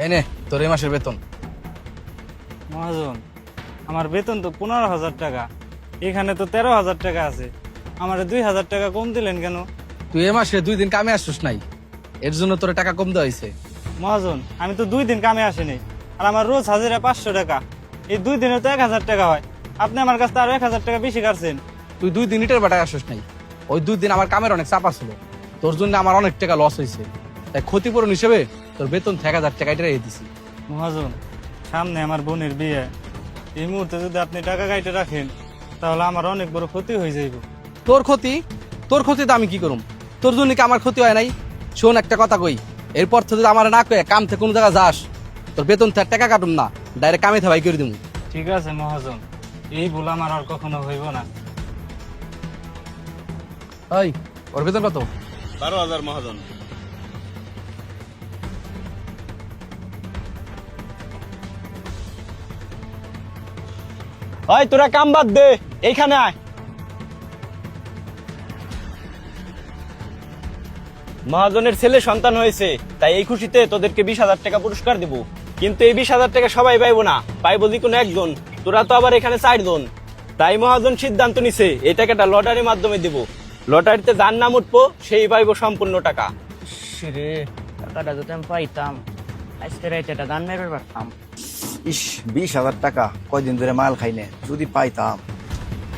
এই নে তোর এই মাসের বেতন। মহাজন, আমার বেতন তো 15,000 টাকা, এখানে তো 13,000 টাকা আছে। আমার 2,000 টাকা কম দিলেন কেন? তুই এ মাসে 2 দিন কামে আসছিস নাই, এর জন্য তোর টাকা কম দেওয়া হয়েছে। মহাজন, আমি তো 2 দিন কামে আসিনি, আর আমার রোজ হাজিরা 500 টাকা। এই 2 দিনে তো 1,000 টাকা হয়। আপনি আমার কাছে আরো 1,000 টাকা বেশি কাটছেন। তুই 2 দিন ইটের বাটায় আসছিস নাই, ওই 2 দিন আমার কামের অনেক চাপা ছিল, তোর জন্য আমার অনেক টাকা লস হয়েছে। তাই ক্ষতিপূরণ হিসেবে তোর বেতন 1,000 টাকা এটা রেখে দিছি। মহাজন, সামনে আমার বোনের বিয়ে, এই মুহূর্তে যদি আপনি টাকা কাইটে রাখেন তাহলে আমার অনেক বড় ক্ষতি হয়ে যাইব। তোর ক্ষতি? তোর ক্ষতি তো আমি কি করুম? তোর জন্য কি আমার ক্ষতি হয় নাই? শোন একটা কথা কই, এরপর থেকে যদি আমার না কয়ে কাম থেকে কোনো জায়গায় যাস, তোর বেতন থেকে টাকা কাটুম না, ডাইরেক্ট কামে থাকাই করে দিমু। ঠিক আছে মহাজন, এই ভুল আমার আর কখনো হইব না। ওই ওর বেতন কত? 12,000 মহাজন। ওই তোরা কাম বাদ দে, এইখানে আয়। মহাজনের ছেলে সন্তান হয়েছে, তাই এই খুশিতে তোদেরকে 20,000 টাকা পুরস্কার দিব। কিন্তু এই 20,000 টাকা সবাই পাইবো না, পাইবো যে কোনো একজন। তোরা তো আবার এখানে 4 জন, তাই মহাজন সিদ্ধান্ত নিছে এই টাকাটা লটারির মাধ্যমে দিব। লটারিতে যার নাম উঠবো সেই পাইবো সম্পূর্ণ টাকা। রে, টাকাটা যদি আমি পাইতাম আজকে রাইতে একটা গান মেরে পারতাম। ইস, 20,000 টাকা কয়দিন ধরে মাল খাই না, যদি পাইতাম।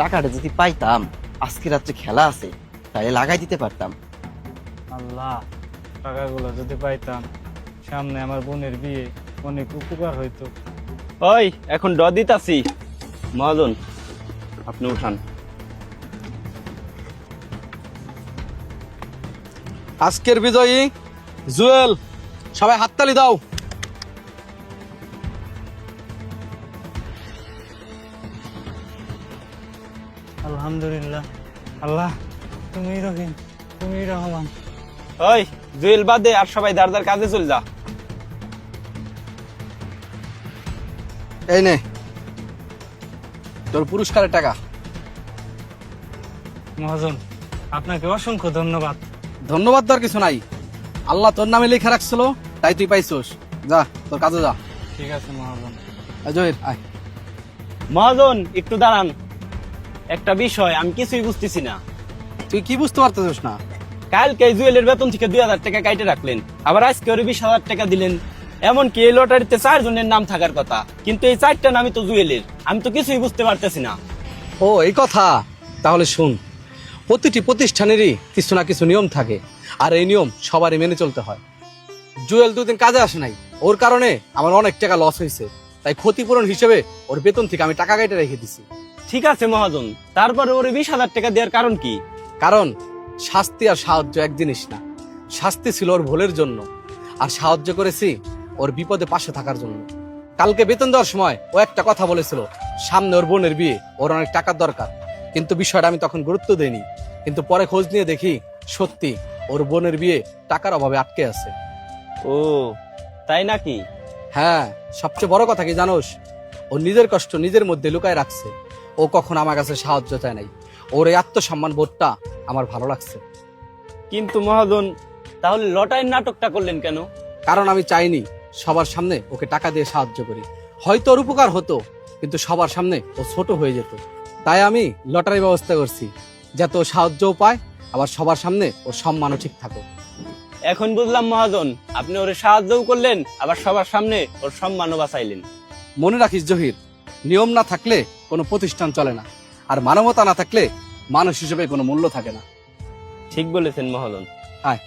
টাকাটা যদি পাইতাম, আজকে রাত্রে খেলা আছে, তাহলে লাগাই দিতে পারতাম। আল্লাহ, টাকাগুলো যদি পাইতাম, সামনে আমার বোনের বিয়ে, অনেক উপকার হইতো। ওই এখন ড দিতাছি। মহাজন আপনি উঠান। আজকের বিজয়ী জুয়েল, সবাই হাততালি দাও। আলহামদুলিল্লাহ, আল্লাহ তুমি রহিম, তুমি রহমান। ওই জুয়েল বাদে আর সবাই দার দার কাজে চল যা। এই নে তোর পুরস্কারের টাকা। মহাজন, আপনাকে অসংখ্য ধন্যবাদ। ধন্যবাদ দেওয়ার কিছু নাই, আল্লাহ তোর নামে লেখা রাখছিল, তাই তুই পাইছোস। যা তোর কাজে যা। ঠিক আছে মহাজন। জহির আয়। মহাজন একটু দাঁড়ান, একটা বিষয় আমি কিছুই বুঝতেছি না। তুই কি বুঝতে পারতেছিস না? কালকে জুয়েলের বেতন থেকে 2,000 টাকা কাইটে রাখলেন, আবার আজকে ওর 20,000 টাকা দিলেন। এমনকি এই লটারিতে 4 জনের নাম থাকার কথা, কিন্তু এই 4টা নামই তো জুয়েলের। আমি তো কিছুই বুঝতে পারতেছি না। ও এই কথা, তাহলে শুন, প্রতিটি প্রতিষ্ঠানেরই কিছু না কিছু নিয়ম থাকে, আর এই নিয়ম সবারই মেনে চলতে হয়। জুয়েল 2 দিন কাজে আসে নাই, ওর কারণে আমার অনেক টাকা লস হয়েছে, তাই ক্ষতিপূরণ হিসেবে ওর বেতন থেকে আমি টাকা কেটে রেখে দিছি। ঠিক আছে মহাজন, তারপরে ওর 20,000 টাকা দেওয়ার কারণ কি? কারণ শাস্তি আর সাহায্য এক জিনিস না। শাস্তি ছিল ওর ভুলের জন্য, আর সাহায্য করেছি ওর বিপদে পাশে থাকার জন্য। কালকে বেতন দেওয়ার সময় ও একটা কথা বলেছিল, সামনে ওর বোনের বিয়ে, ওর অনেক টাকার দরকার। কিন্তু বিষয়টা আমি তখন গুরুত্ব দেইনি, কিন্তু পরে খোঁজ নিয়ে দেখি সত্যি ওর বোনের বিয়ে টাকার অভাবে আটকে আছে। ও তাই নাকি? হ্যাঁ, সবচেয়ে বড় কথা কি জানোস? ও নিজের কষ্ট নিজের মধ্যে লুকায় রাখছে, ও কখন আমার কাছে সাহায্য চায় নাই। ওর এই আত্মসম্মান বোধটা আমার ভালো লাগছে। কিন্তু মহাজন, তাহলে লটারির নাটকটা করলেন কেন? কারণ আমি চাইনি সবার সামনে ওকে টাকা দিয়ে সাহায্য করি। হয়তো ওর উপকার হতো, কিন্তু সবার সামনে ও ছোট হয়ে যেত। তাই আমি লটারি ব্যবস্থা করছি, যাতে ও সাহায্যও পায়, আবার সবার সামনে ওর সম্মানও ঠিক থাকো। এখন বুঝলাম মহাজন, আপনি ওরে সাহায্যও করলেন, আবার সবার সামনে ওর সম্মানও বাঁচাইলেন। মনে রাখিস জহির, নিয়ম না থাকলে কোনো প্রতিষ্ঠান চলে না, আর মানবতা না থাকলে মানুষ হিসেবে কোনো মূল্য থাকে না। ঠিক বলেছেন মহাজন। আয়।